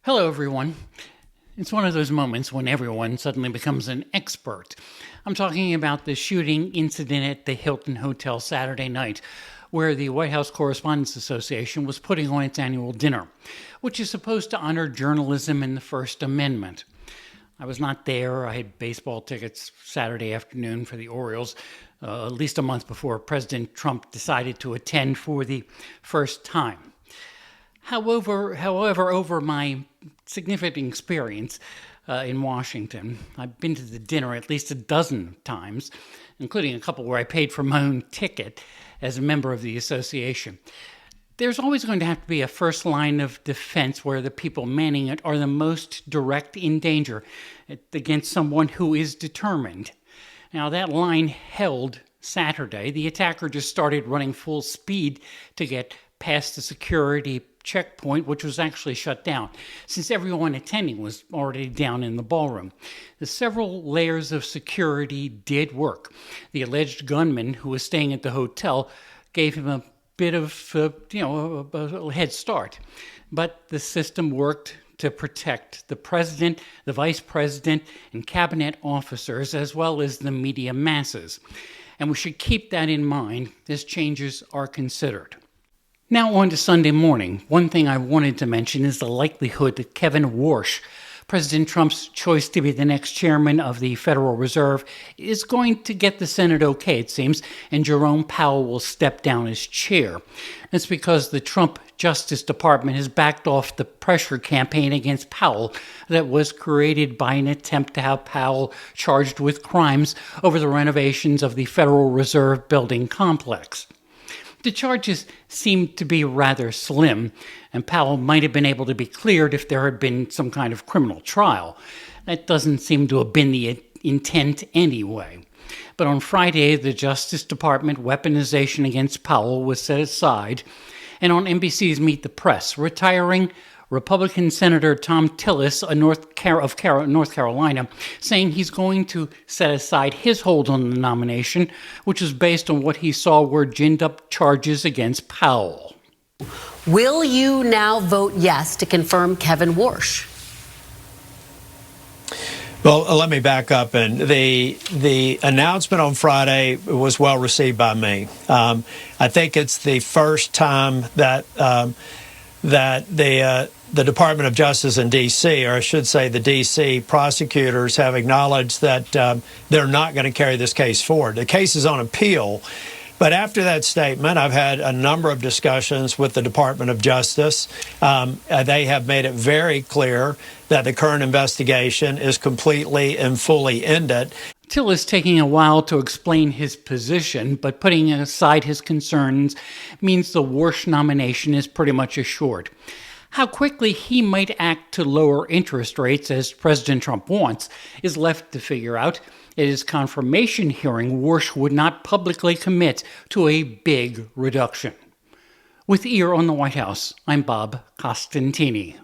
Hello, everyone. It's one of those moments when everyone suddenly becomes an expert. I'm talking about the shooting incident at the Hilton Hotel Saturday night, where the White House Correspondents Association was putting on its annual dinner, which is supposed to honor journalism and the First Amendment. I was not there. I had baseball tickets Saturday afternoon for the Orioles, at least a month before President Trump decided to attend for the first time. However, over my significant experience in Washington, I've been to the dinner at least a dozen times, including a couple where I paid for my own ticket as a member of the association. There's always going to have to be a first line of defense where the people manning it are the most direct in danger against someone who is determined. Now, that line held Saturday. The attacker just started running full speed to get past the security checkpoint, which was actually shut down, since everyone attending was already down in the ballroom. The several layers of security did work. The alleged gunman who was staying at the hotel gave him a bit of, a head start. But the system worked to protect the president, the vice president, and cabinet officers, as well as the media masses. And we should keep that in mind as changes are considered. Now on to Sunday morning. One thing I wanted to mention is the likelihood that Kevin Warsh, President Trump's choice to be the next chairman of the Federal Reserve, is going to get the Senate okay, it seems, and Jerome Powell will step down as chair. That's because the Trump Justice Department has backed off the pressure campaign against Powell that was created by an attempt to have Powell charged with crimes over the renovations of the Federal Reserve building complex. The charges seemed to be rather slim, and Powell might have been able to be cleared if there had been some kind of criminal trial. That doesn't seem to have been the intent anyway. But on Friday, the Justice Department weaponization against Powell was set aside, and on NBC's Meet the Press, retiring Republican Senator Tom Tillis of North Carolina, saying he's going to set aside his hold on the nomination, which is based on what he saw were ginned-up charges against Powell. Will you now vote yes to confirm Kevin Warsh? Well, let me back up. And the announcement on Friday was well received by me. I think it's the first time that the Department of Justice in D.C., or I should say the D.C. prosecutors, have acknowledged that they're not going to carry this case forward. The case is on appeal. But after that statement, I've had a number of discussions with the Department of Justice. They have made it very clear that the current investigation is completely and fully ended. Tillis taking a while to explain his position, but putting aside his concerns means the Warsh nomination is pretty much assured. How quickly he might act to lower interest rates, as President Trump wants, is left to figure out. At his confirmation hearing, Warsh would not publicly commit to a big reduction. With Ear on the White House, I'm Bob Costantini.